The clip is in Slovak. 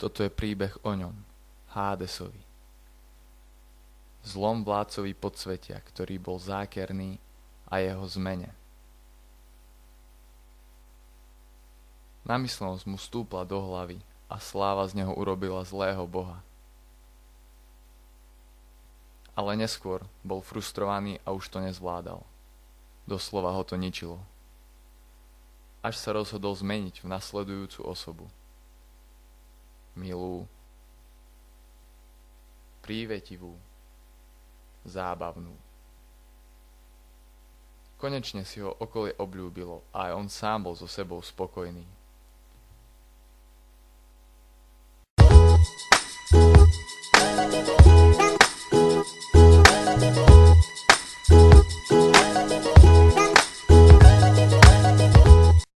Toto je príbeh o ňom, Hádesovi. Zlom vládcovi podsvetia, ktorý bol zákerný, a jeho zmene. Namyslenosť mu stúpla do hlavy a sláva z neho urobila zlého boha. Ale neskôr bol frustrovaný a už to nezvládal. Doslova ho to ničilo. Až sa rozhodol zmeniť v nasledujúcu osobu. Milú, prívetivú, zábavnú. Konečne si ho okolie obľúbilo a aj on sám bol so sebou spokojný.